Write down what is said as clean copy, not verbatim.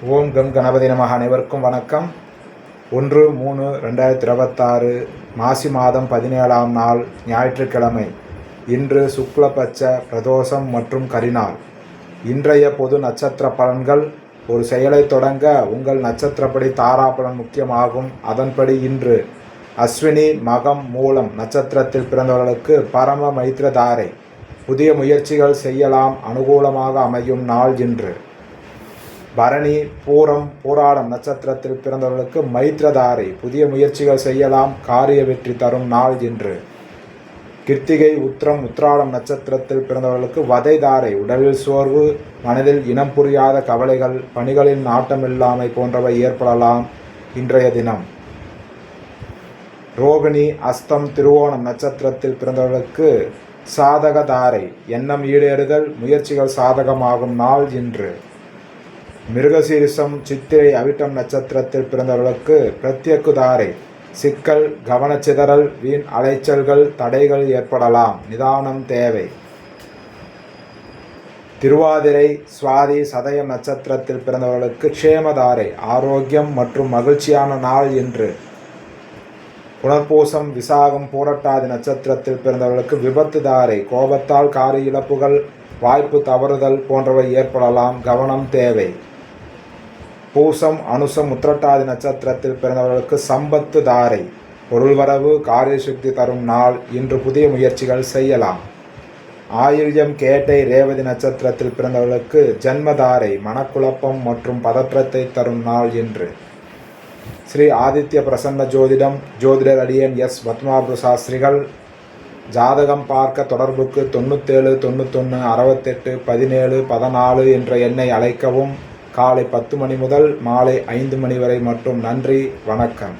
ஓம் come Ganapathi நமக. அனைவருக்கும் வணக்கம். 1/3/2026 மாசி மாதம் 17ஆம் நாள் ஞாயிற்றுக்கிழமை. இன்று சுக்லபட்ச பிரதோஷம் மற்றும் கரிநாள். இன்றைய பொது நட்சத்திர பலன்கள். ஒரு செயலை தொடங்க உங்கள் நட்சத்திரப்படி தாராபலன் முக்கியமாகும். அதன்படி இன்று அஸ்வினி மகம் மூலம் நட்சத்திரத்தில் பிறந்தவர்களுக்கு பரம மைத்ரதாரை. புதிய முயற்சிகள் செய்யலாம், அனுகூலமாக அமையும் நாள் இன்று. பரணி பூரம் பூராடம் நட்சத்திரத்தில் பிறந்தவர்களுக்கு மைத்ரதாரை. புதிய முயற்சிகள் செய்யலாம், காரிய வெற்றி தரும் நாள் இன்று. கிருத்திகை உத்திரம் உத்திராடம் நட்சத்திரத்தில் பிறந்தவர்களுக்கு வதைதாரை. உடலில் சோர்வு, மனதில் இனம் புரியாத கவலைகள், பணிகளின் நாட்டமில்லாமை போன்றவை ஏற்படலாம் இன்றைய தினம். ரோகிணி அஸ்தம் திருவோணம் நட்சத்திரத்தில் பிறந்தவர்களுக்கு சாதகதாரை. எண்ணம் ஈடேறுதல், முயற்சிகள் சாதகமாகும் நாள் இன்று. மிருகசீரிசம் சித்திரை அவிட்டம் நட்சத்திரத்தில் பிறந்தவர்களுக்கு பிரத்யக்குதாரை. சிக்கல், கவனச்சிதறல், வீண் அலைச்சல்கள், தடைகள் ஏற்படலாம், நிதானம் தேவை. திருவாதிரை சுவாதி சதயம் நட்சத்திரத்தில் பிறந்தவர்களுக்கு க்ஷேமதாரை. ஆரோக்கியம் மற்றும் மகிழ்ச்சியான நாள் இன்று. புனர்பூசம் விசாகம் பூரட்டாதி நட்சத்திரத்தில் பிறந்தவர்களுக்கு விபத்துதாரை. கோபத்தால் காரிய இழப்புகள், வாய்ப்பு தவறுதல் போன்றவை ஏற்படலாம், கவனம் தேவை. பூசம் அனுசம் உத்திரட்டாதி நட்சத்திரத்தில் பிறந்தவர்களுக்கு சம்பத்து தாரை. பொருள் வரவு, காரிய சுத்தி தரும் நாள் இன்று. புதிய முயற்சிகள் செய்யலாம். ஆயில்யம் கேட்டை ரேவதி நட்சத்திரத்தில் பிறந்தவர்களுக்கு ஜன்மதாரை. மனக்குழப்பம் மற்றும் பதற்றத்தை தரும் நாள் இன்று. ஸ்ரீ ஆதித்ய பிரசன்ன ஜோதிடம், ஜோதிடர் அடியன் எஸ் பத்மாபு சாஸ்திரிகள். ஜாதகம் பார்க்க தொடர்புக்கு 97 91 68 17 14 என்ற எண்ணை அழைக்கவும். காலை 10 மணி முதல் மாலை 5 மணி வரை மட்டும். நன்றி, வணக்கம்.